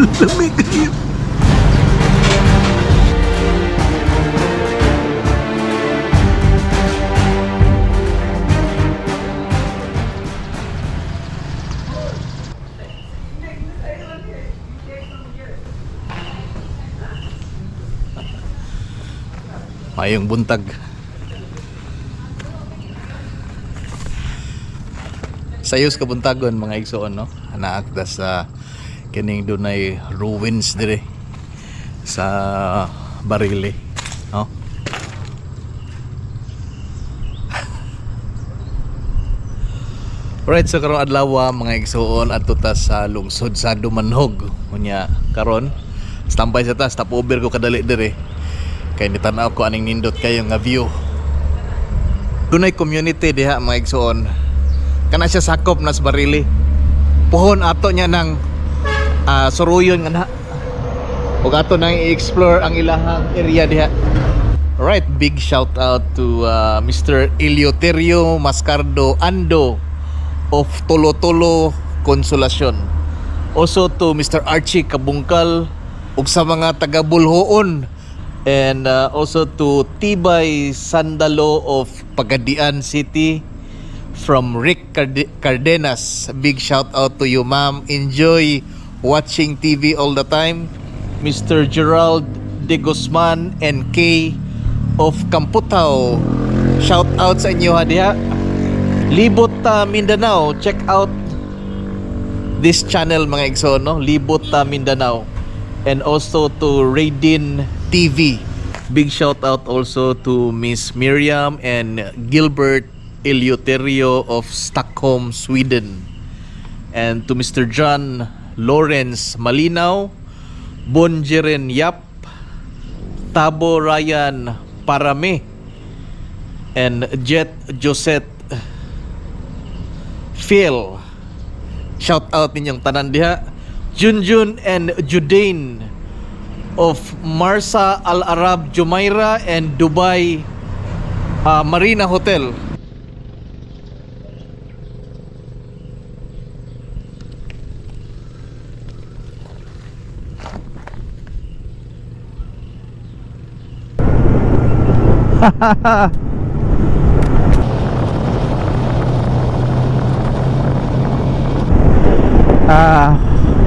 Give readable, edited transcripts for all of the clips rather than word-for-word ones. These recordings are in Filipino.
Lamig kayo. Mayong buntag. Sayos ka buntagon mga igsoon, no? Anaakda sa kining dunay ruins dire sa Barile, no? Alright, so karong adlaw mga igsoon adto ta sa lungsod sa Dumanhog. Unya karon standby sa ta, stop over ko kadali dire. Kay nitanaw ko aning nindot kayo nga view. Dunay community diha mga igsoon. Kana siya sakop na sa Barile. Puhon ato niya ng suruyon nga na. Ug ato nang i-explore ang ilahang area diha. Alright, big shout out to Mr. Eleuterio Mascardo Ando of Tolo-Tolo Consolacion. Also to Mr. Archie Kabungkal ug sa mga taga Bulhoon. And also to Tibay Sandalo of Pagadian City from Rick Cardenas. Big shout out to you, ma'am. Enjoy watching TV all the time. Mr. Gerald De Guzman and K of Kamputao. Shout out sa inyo diha. Libot Mindanao. Check out this channel mga igsoon, no? Libot Mindanao. And also to Raydin TV. Big shout out also to Miss Miriam and Gilbert Eleuterio of Stockholm, Sweden. And to Mr. John Lawrence Malinaw, Bonjeren Yap, Tabo Ryan Parame, and Jet Josette Phil. Shout out ninyong tanan diha. Junjun and Judain of Marsa Al Arab Jumeirah and Dubai Marina Hotel.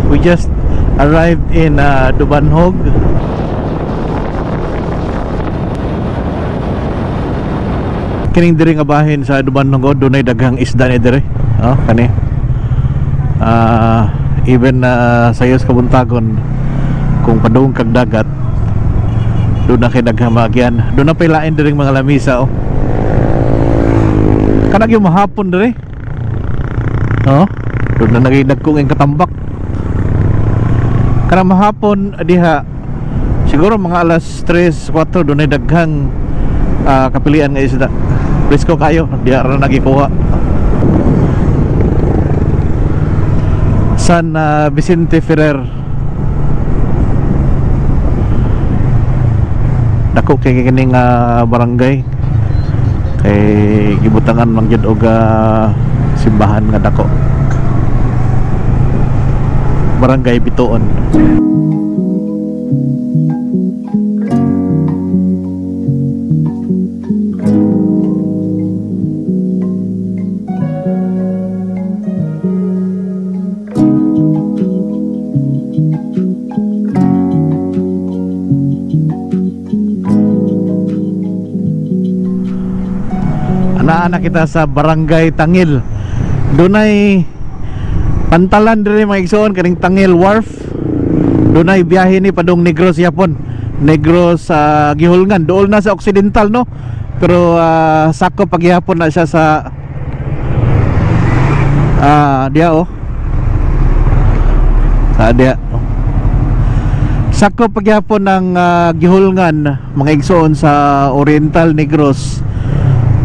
We just arrived in Dubanhog. Kining diri nga bahin sa Dubanhog dunay daghang isda ni diri. Oh, kani. Even sayos kabuntagon kung padung kag dagat. Doon na kay daghang magyan. Doon na pilain diri mga lamisa, oh. Kanang yung mahapon diri. Oh. Doon na nagidagkong ang katambak. Karena mahapon diha siguro mga alas 3, 4 doon ay daghang kapilian nga isda. Presko kayo, diha ra nagikuha. San Vicente Ferrer. Dako kay kining barangay. Kay gibutangan man gyud og simbahan nga dako. Barangay Bitoon. Ana kita sa Barangay Tangil. Dunay pantalan diri mga igsoon kaning Tangil Wharf. Dunay biyahe ni padung Negros Yapon. Negros gihulngan dool na sa Occidental, no. Pero sakop paghihapon na siya sa dia sa dia. Sakop paghihapon ng gihulngan mga igsoon sa Oriental Negros.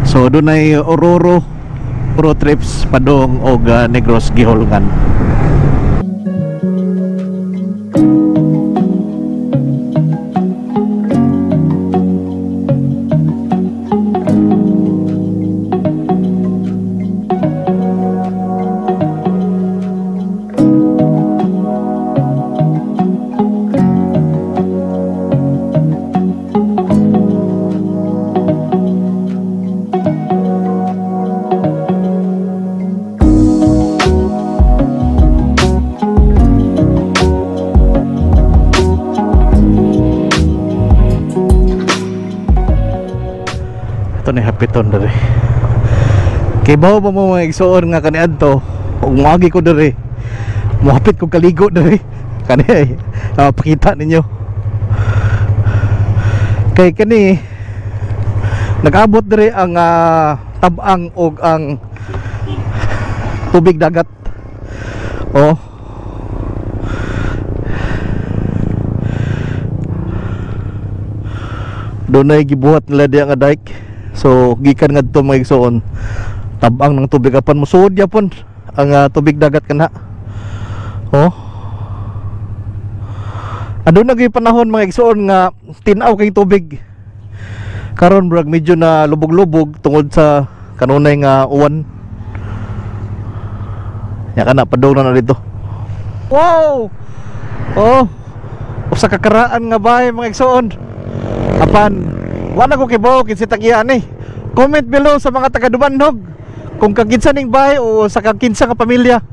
So dunay Ororo pro trips padong og Negros gihulngan. Ito ni hapiton dere. Kay bawo ba mo mga igsoon nga kaniadto, ug moagi ko dere. Mohapit ko kaligo dere. Kani ay pakita ninyo. Kay kani nag-abot dere ang tabang og ang tubig dagat. Oh. Doon ay gibuhat nila diya nga dike. So gikan ngadto mga igsoon, tabang ng tubig apan musuod yapon ang tubig dagat kana. Oh. Adun na gyud panahon mga igsoon nga tinaw kay tubig. Karon brag medyo na lubog-lubog tungod sa kanunay nga uwan. Ya kana padung na dito. Wow! Oh. Usa ka karaan nga bahay mga igsoon. Apan wala ko kibaw kinsa tag-iya ni. Comment below sa mga taga Dumanhog kung kaginsa ning bahay o sa kaginsa ka pamilya.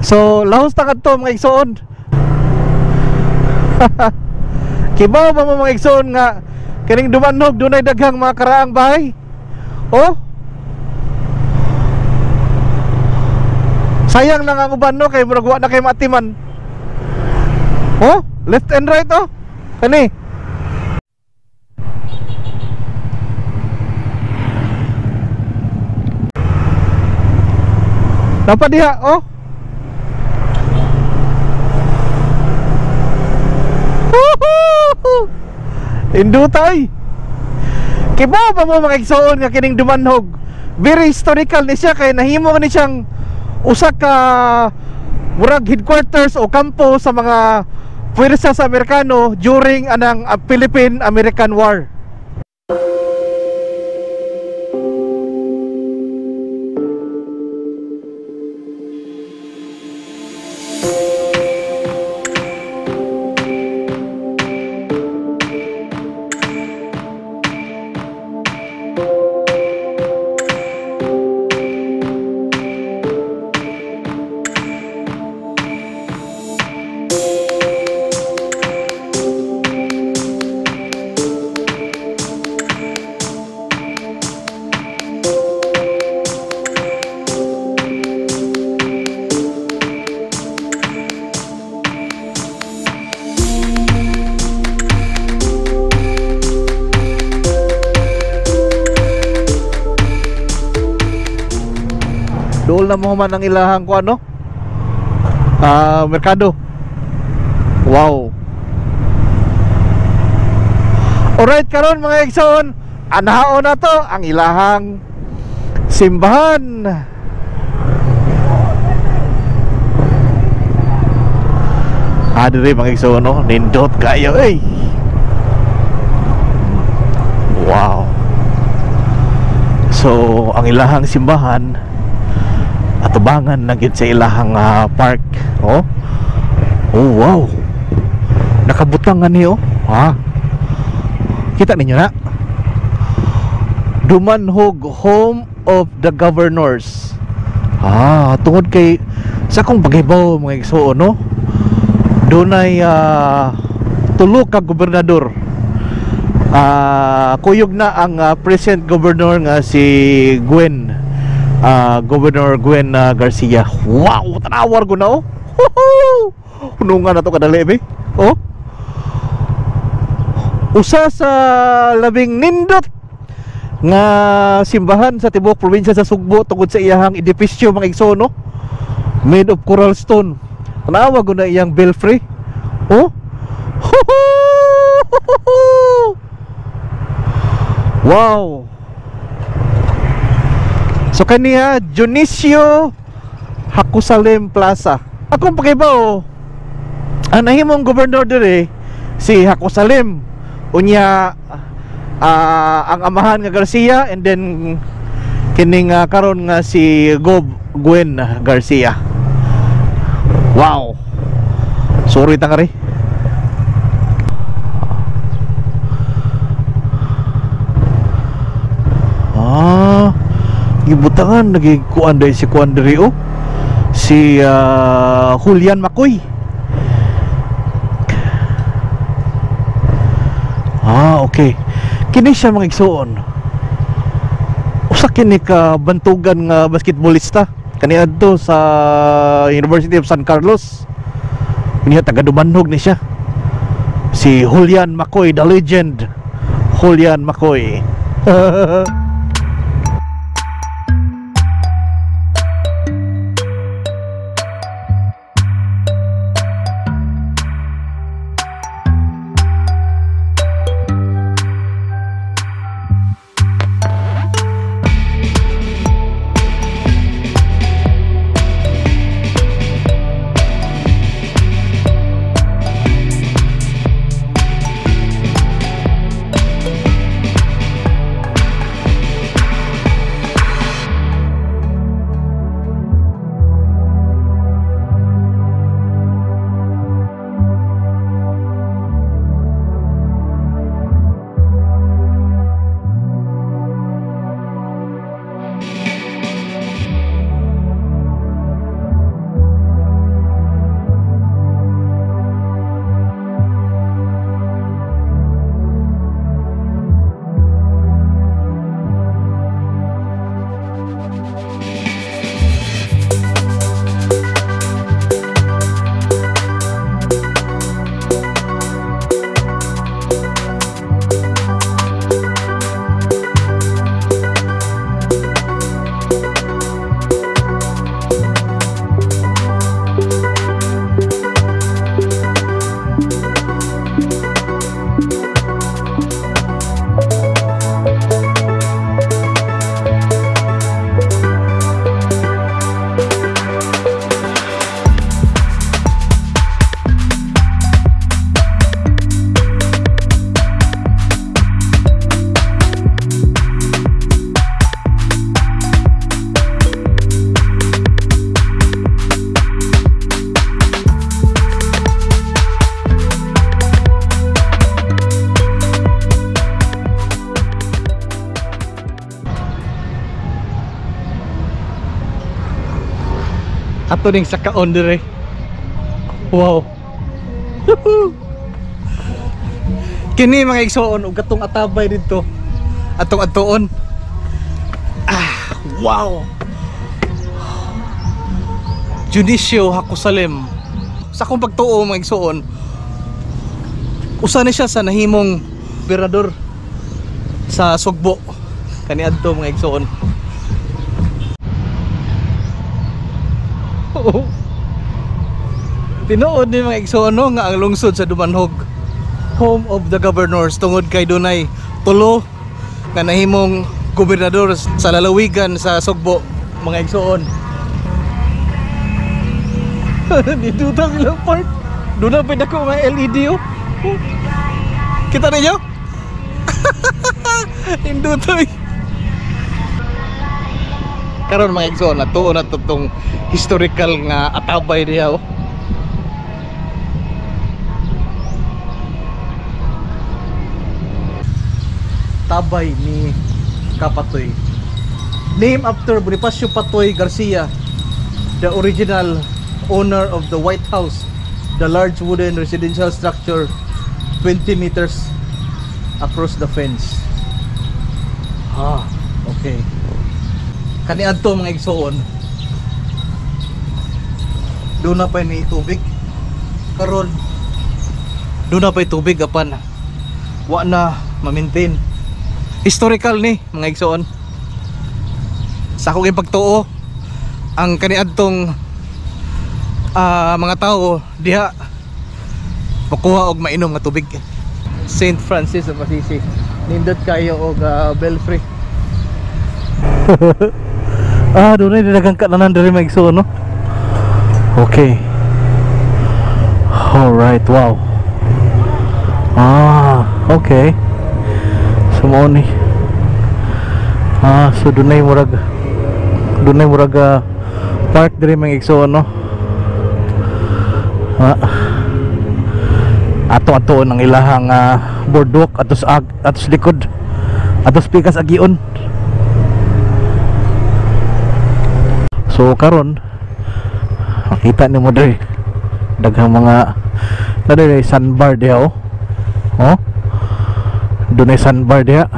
So lahos ta kadto mga igsoon. Kibaw ba mo mga igsoon nga kining Dumanhog dunay daghang mga karaang bahay? Oh. Sayang lang ang uban no kay murag wa na kay matiman. Oh, left and right oh. Kani. Dapat diha oh. Indutay. Kibaw ba mo mga igsoon nga kining Dumanhog? Very historical ni siya kay nahimo ni siyang usa ka murag headquarters o kampo sa mga puwersa sa Amerikano during anang Philippine-American War. Dool na mo man ang ilahang ko ano? Merkado. Wow. Alright karon mga igsoon, anahaon na to ang ilahang simbahan. Diri mga igsoon no, nindot kayo eh. Wow. So ang ilahang simbahan atubangan na gid sa ilahang park. Oh. Oh wow. Nakabutangan niyo. Ha. Kita ninyo na. Dumanhog Home of the Governors. Tungod kay sa akong paghibaw mga igsoon no. Dunay tulo ka gobernador. Kuyog na ang present governor nga si Governor Gwen Garcia. Wow, tanawar ko na oh. Hunungan na to kadali be. Oh. Usa sa labing nindot nga simbahan sa tibuok probinsya sa Sugbo tungod sa iyahang edipisyo mga igsoon no. Made of coral stone. Tanawa ko na iyang belfry. Oh. Wow. So kaniya Dionisio Hakusalem Plaza. Akong pakibaw ang nahimong gobernador dire si Hakusalem. Unya ang amahan nga Garcia and then kining karon nga si Gwen Garcia. Wow. Sorry tangari. Gibutangan nagikuan dai si kuan diri oh. Si Julian Macoy. Okay. Kini siya mga igsoon. Usa kini ka bantugan nga basketballista kaniadto sa University of San Carlos. Niya taga Dumanhog ni siya. Si Julian Macoy, the legend. Julian Macoy. Ato ning sakaon dire. Wow. Kini mga igsoon ug katong atabay dito. Atong atuon. Wow. Judisio Hakusalem. Sa akong pagtuo mga igsoon, usa ni siya sa nahimong gobernador sa Sugbo kaniadto mga igsoon. Tinuod ni mga igsoon nga ang lungsod sa Dumanhog, home of the governors, tungod kay dunay tulo nga nahimong gobernador sa lalawigan sa Sugbo mga igsoon. Dito ta ilang part. Doon na pwede ko mga LED oh. Kita ninyo? Indutoy. Karon mga igsoon, natuon na itong historical nga atabay diya oh. Tabay ni Kapatoy, named after Bonifacio Patoy Garcia, the original owner of the White House, the large wooden residential structure 20 meters across the fence. Okay. Kaniadto mga igsoon, doon na pa ni tubig. Karon doon na pa tubig apan wa na ma-maintain. Historical ni mga igsoon. Sa akong ipagtuo, ang kaniadtong mga tao diha makuha og mainom nga tubig. St. Francis of Assisi, nindot kayo og belfry. Doon na dagang kananan diri mga igsoon no. Okay. Alright, wow. Okay. Sumo ni. So dunay murag park diri mga igsoon no. Ato ang ilahang boardwalk atos likod, atos pikas agion. So karon makita nimo diri daghang mga nadiri sandbar diha oh. Dunay sandbar diha.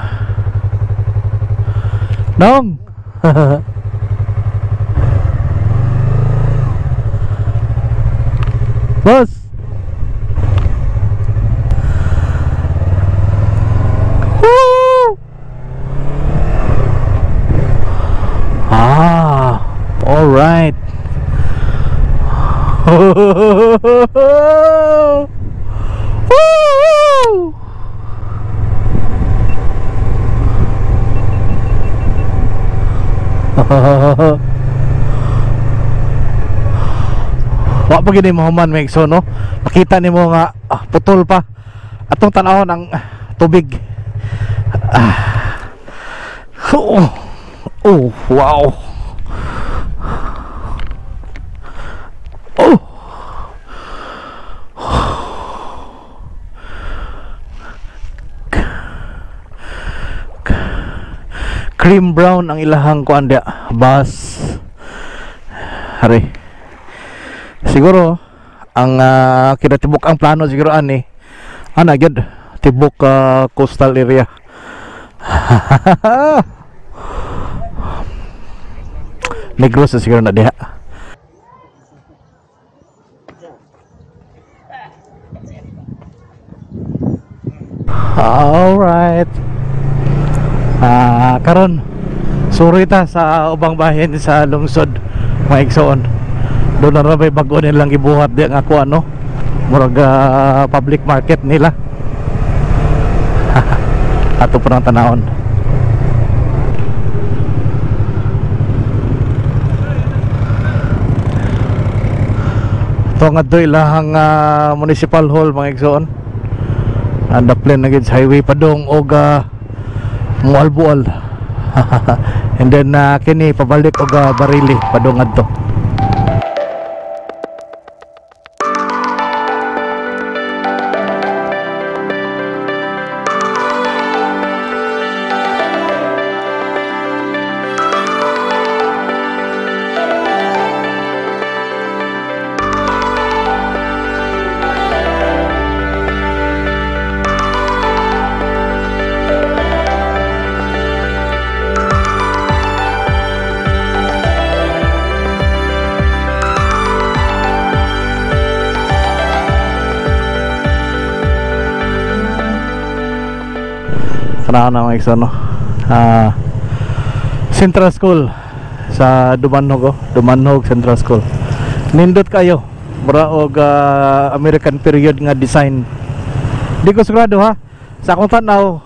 Nong. Boss. Woo! All right. Woo! Wa pa gini mo man may no. Nakita nimo nga putol pa atong tanawon ang tubig. Oh, wow. Oh. Cream brown ang ilahang kuan dia, bas. Hari. Siguro ang kinatibuk ang plano siguro ani. Ana gyud tibok coastal area. Negros na siguro na diha. Alright. Karon suri ta sa ubang bahin sa lungsod mga igsoon. Doon na rabay bago nilang gibuhat di nga ako ano murag public market nila. Ato po ng tanahon. Ito nga doy lahang municipal hall mga igsoon. Anda plan na gid sa highway padong og Mualbual. And then kini pabalik og Barili padong adto. Sana na mga igsoon no. Central School sa Dumanhog, Dumanhog Central School. Nindot kayo mura og American period nga design. Di ko sigurado ha. Sa akong tanaw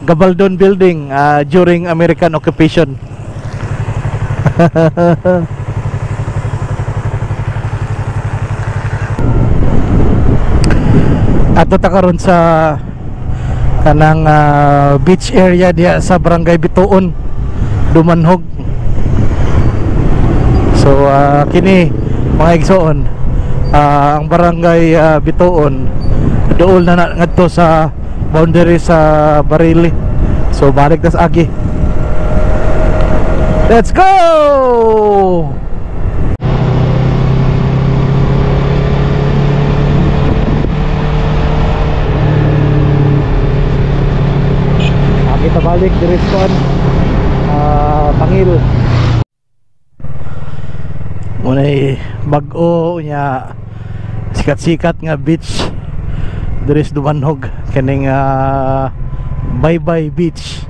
Gabaldon Building during American occupation. Ato ta karon sa kanang beach area diya sa Barangay Bituon, Dumanhog. So kini mga igsoon, ang Barangay Bituon dool na ngadto sa boundary sa Barili. So balik tas agi. Let's go! Kita balik direksyon Tangil. Munay bag-o nya sikat-sikat nga beach diris Dumanhog kaning Bye-bye Beach.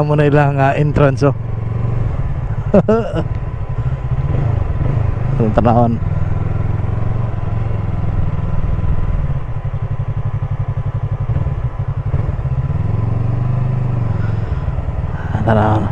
Munay lang entrance oh. Tanahon. Tanahon.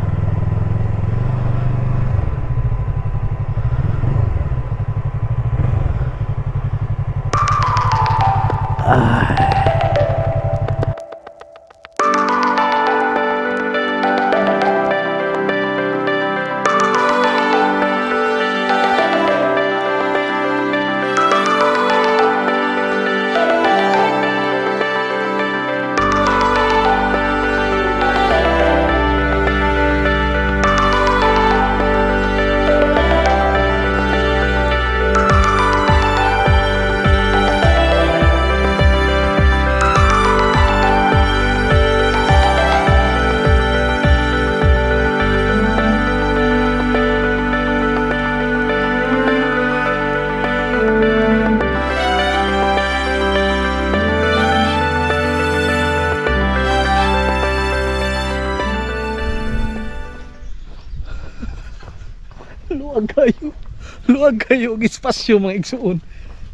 buwag kayo og espasyo mga igsuon.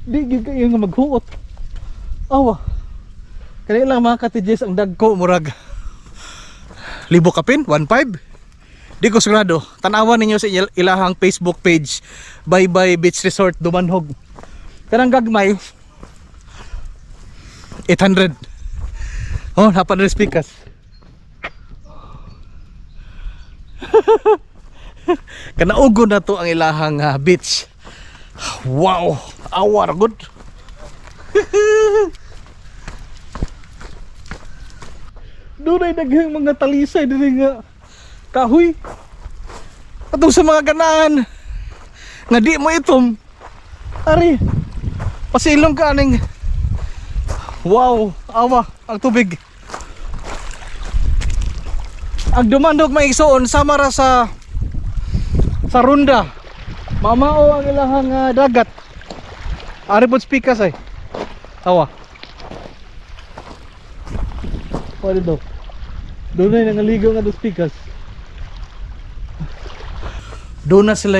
Di gyud kayo nga maghuot. Awa. Kani lang mga ka-TJs ang dagko murag libo kapin 1.5. Di ko sigurado. Tanawan ninyo sa ilahang Facebook page, Bye Bye Beach Resort Dumanhog. Kanang gagmay 800. Oh, napan rin speakers. Kanaugo na to ang ilahang beach. Wow, awar good. Doon ay daghang mga talisay diri nga kahoy. Atong sa mga ganaan nga di mo itom. Ari, pasilong ka aning. Wow, awa ang tubig. Ang Dumandog may igsoon sama ra sa Runda. Mamao ang ilahang dagat. Ari pod speakers ay. Awa. Pwede daw. Doon na nangaligaw nga do speakers. Doon na sila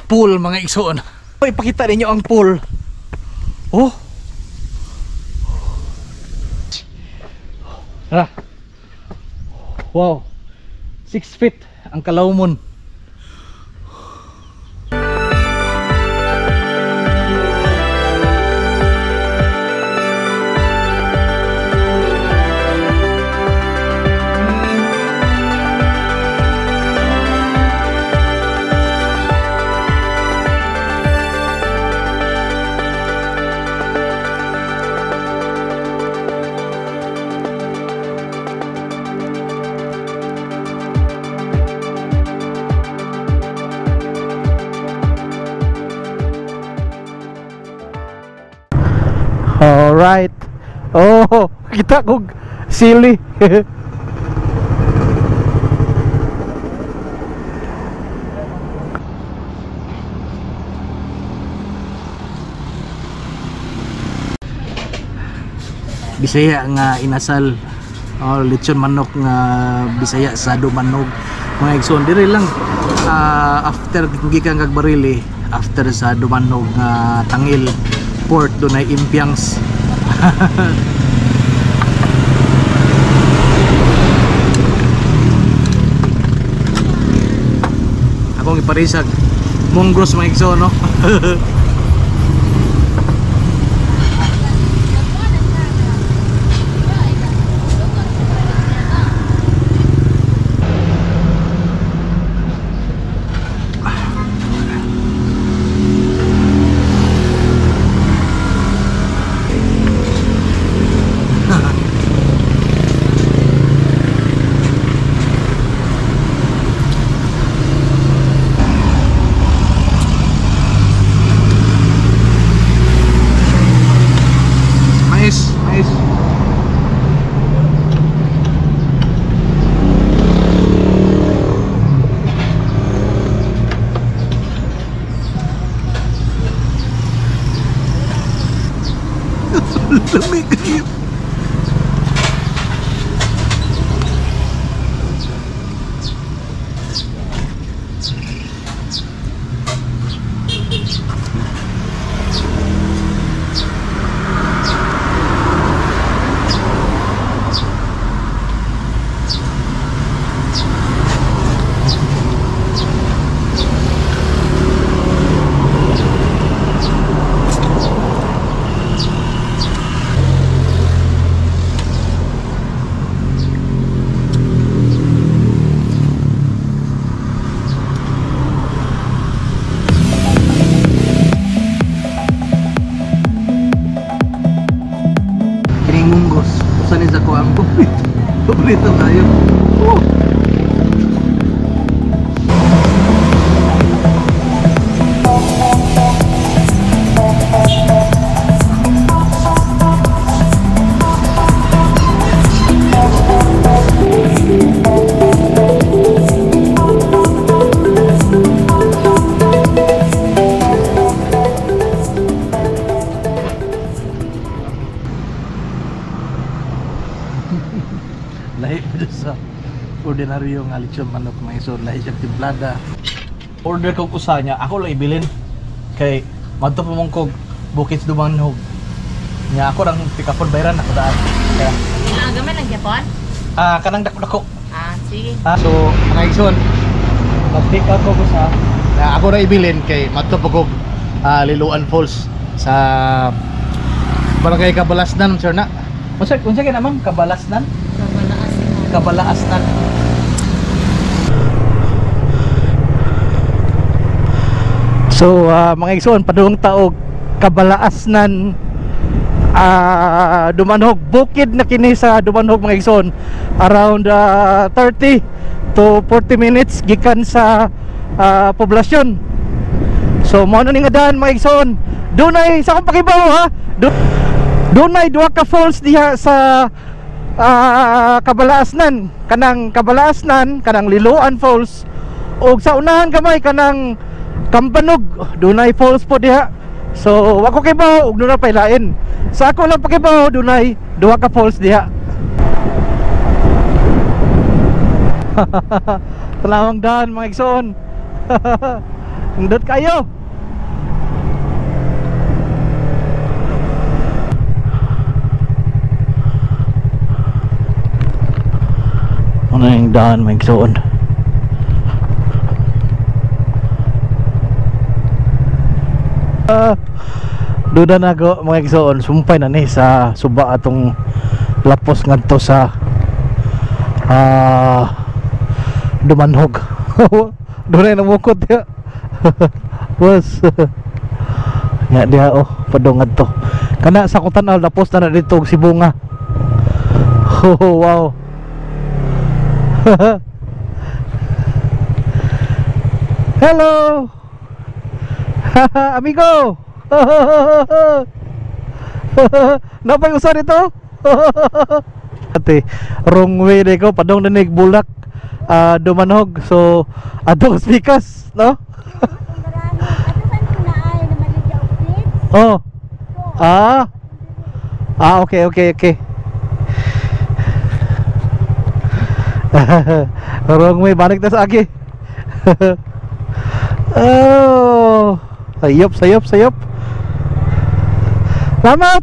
pool mga igsoon. Ipakita ninyo ang pool. Oh. Wow. 6 feet ang kalawmon. Alright. Oh, kita kog sili. Bisaya nga inasal. Oh, lechon manok nga Bisaya sa Dumanhog. Mga igsoon diri lang after gikan kag Barili, after sa Dumanhog nga Tangil Port dunay impyangs. Akong iparisag munggos mga igsoon no. Lamig kayo. Paborito tayo. Lahi pa sa ordinaryo nga lechon manok mga iso, lahi siya timplada. order kog usa niya, ako lang ibilin. Kay madto pa mong kog Bukid Dumanhog. Nya ako lang pikapon bayran ako daan. Kaya Gaman ng Japon? kanang dako-dako. Sige. So, mga igsoon, mag-pick up ko sa na ako na ibilin kay madto pa kog Liloan Falls sa Barangay Kabalasnan, sir na. Unsa kay na ma'am? Kabalasnan? Kabalaasnan. So mga igsoon, padung taog Kabalaasnan, Dumanhog, bukid na kini sa Dumanhog mga igsoon, around 30 to 40 minutes gikan sa poblasyon. So mo na ni nga daan mga igsoon, dunay sa akong pakibaw ha, dunay duha ka falls diha sa Kabalaasnan, kanang Kabalaasnan, kanang Liloan Falls, ug sa unahan kamay kanang Kampanog, dunay falls po diha. So ako kibaw ug dunay pailain. Sa ako lang pakibaw dunay duha ka falls diha. Talawang daan mga igsoon. Indot kayo. Ano yung daan mga igsoon? Duda na go mga igsoon, sumpay na ni sa suba atong lapos ngadto sa Dumanhog. Dunay namukot ya. Was nya diha padong ngadto. Kana sa akong tan-aw lapos na dito og Sibunga. Oh wow. Hello. Amigo. Napay usa dito. Ate, wrong way de ko padong nanig bulak Dumanhog. So adto speakers, no? Oh. Okay. Wrong way, balik na sa agi. Oh. Sayop. Selamat.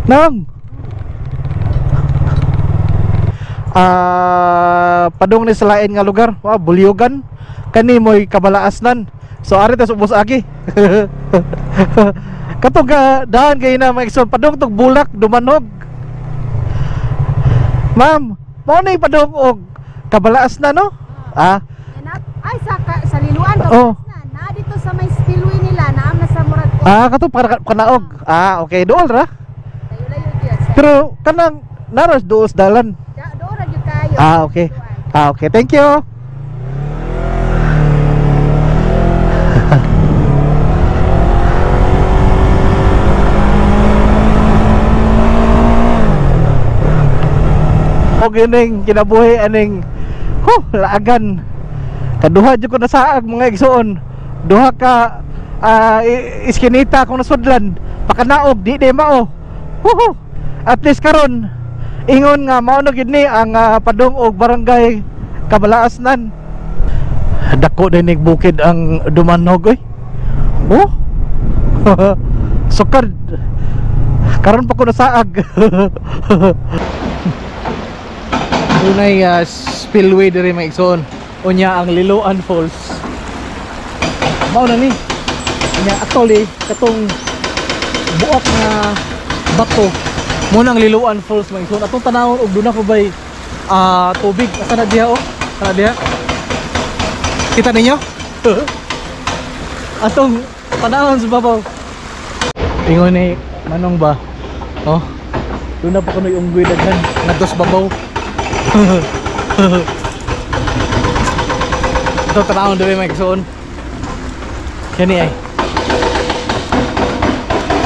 Nang. Padung ni selain nga lugar, wah Bulyogan. Kani moy Kabalaasnan. So ari ta subos agi. Katong daan kay na mga igsoon, padung tog Bulak, Dumanhog. Ma'am, mo na ipadong og Kabalaasnan, no? Ay Sa Liloan, Kabalaasnan. Na dito sa may spillway nila, naam na sa murag. Katong para kanaog. Okay, dool ra. Layo gyud. Pero kanang naras doos dalan. Doon ra gyud kayo. Okay. Okay, thank you. O gining kinabuhi aning laagan. Kaduha jud ko nasaag mga igsoon. Duha ka iskinita kung nasudlan, pakanaog di mao. At least karon ingon nga mao na gid ni ang padung og barangay Kabalaasnan. Dako dinig bukid ang Dumanhog oy. Sukad. Karon pa ko nasaag. Dunay spillway diri mga igsoon. Unya ang Liloan Falls. Mao na ni. Unya actually katong buok nga bato mo nang Liloan Falls mga igsoon. Atong tanawon og duna pa bay tubig. Asa na diha Asa na diha? Kita ninyo? Atong tanawon sa babaw. Ingon ni manong ba? Duna pa kuno yung unggoy daghan ngadto sa babaw. Ito tanawon diri mga igsoon. Kani ay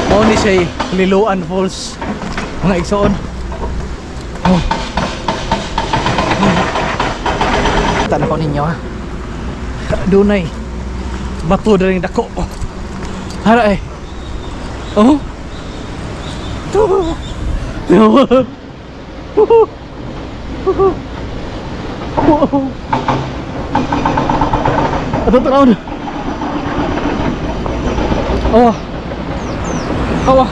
mao ni siya Liloan Falls mga igsoon. Tanaw ninyo ha. Dunay bato diri dako. Hara ay. Aduh, terlalu. Awas. Awas.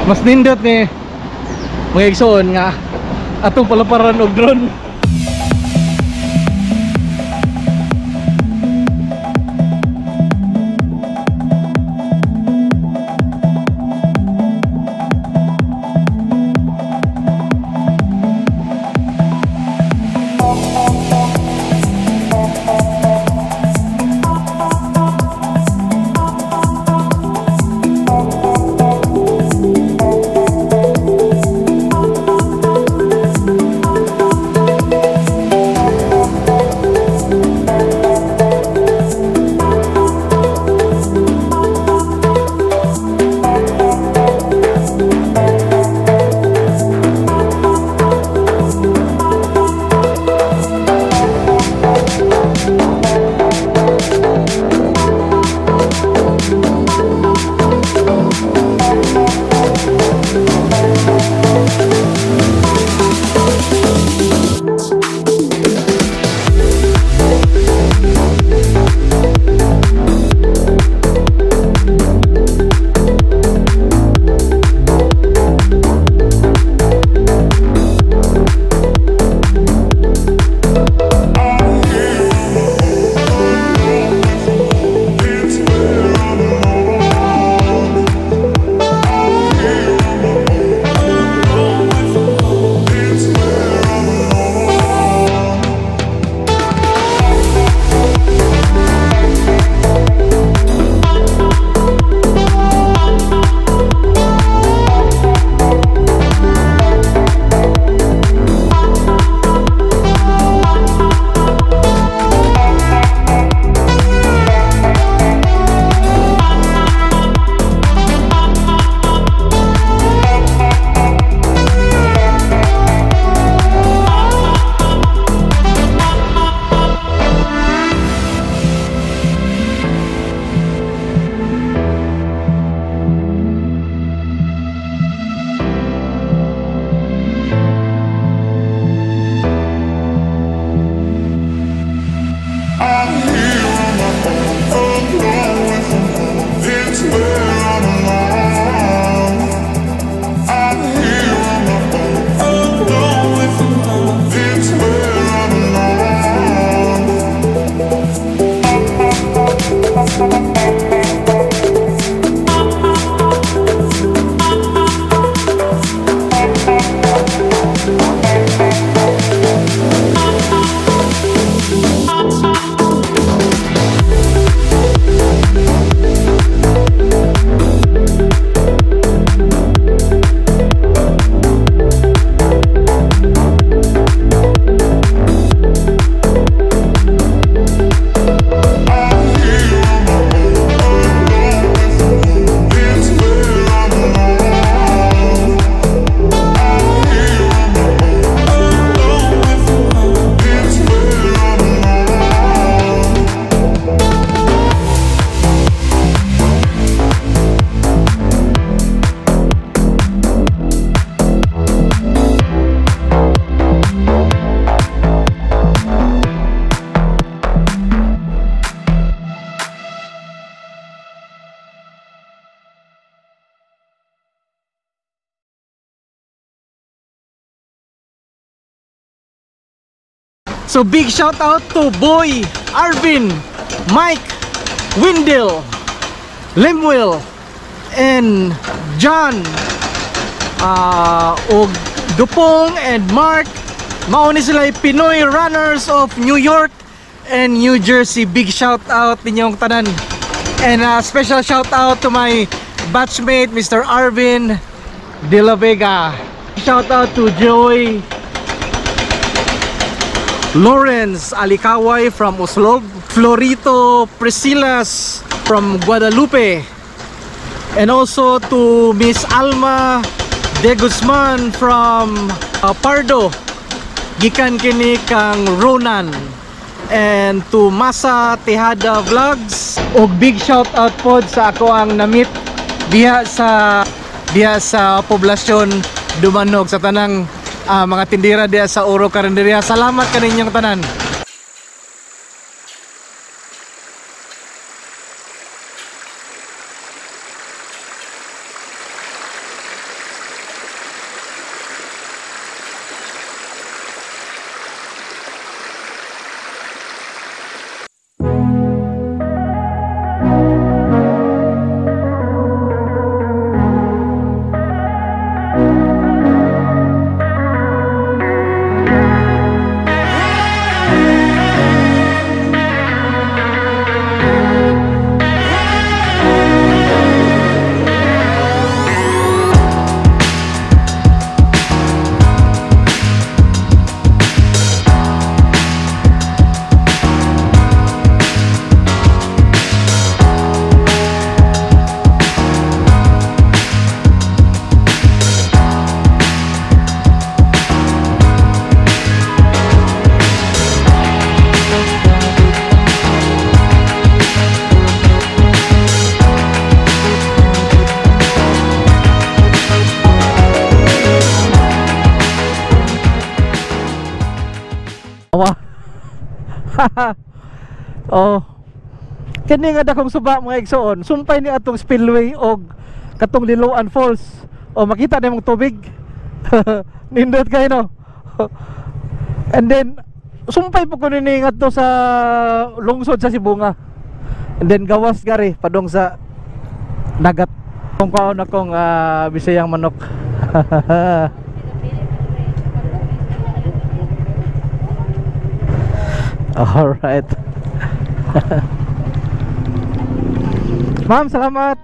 Mas nindot ni mga igsoon nga atong palaparan og drone. So big shout out to Boy, Arvin, Mike, Windell, Lemuel, and John, og Dupong and Mark. Mauni sila Pinoy runners of New York and New Jersey. Big shout out ninyong tanan. And special shout out to my batchmate Mr. Arvin De La Vega. Shout out to Joy Lawrence Alikaway from Uslog, Florito Priscilas from Guadalupe, and also to Miss Alma De Guzman from Pardo, gikan kini kang Ronan and to Masa Tejada Vlogs. Og big shout out pod sa ako ang namit diha sa poblasyon Dumanog sa tanang mga tindira diha sa Oro Karinderya. Salamat kaninyong tanan. Oh. Kani nga dakong suba mga igsoon, sumpay ni atong spillway og katong Liloan Falls. O makita na mong tubig. Nindot kayo no. And then sumpay po ko ni ngadto sa lungsod sa Sibunga. And then gawas gari padong sa dagat. Kung kaon akong Bisayang manok. Alright. Ma'am, salamat.